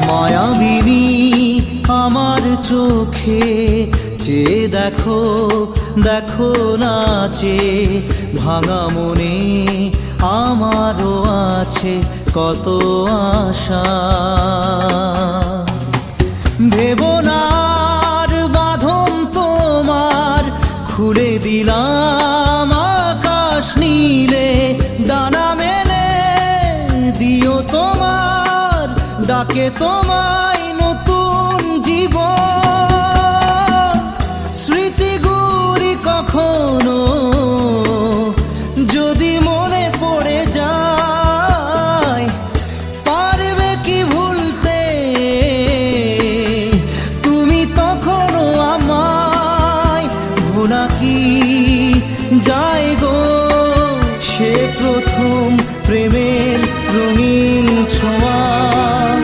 মায়াবিনী আমার চোখে চেয়ে দেখো, দেখো নাচে ভাঙা মনে আমারও আছে কত আশা। ভেবো না আর বাঁধন তোমার, খুলে দিলাম আকাশ নীলে, ডানা মেলে দিও তোমার ডাকে তোমায় নতুন জীবন।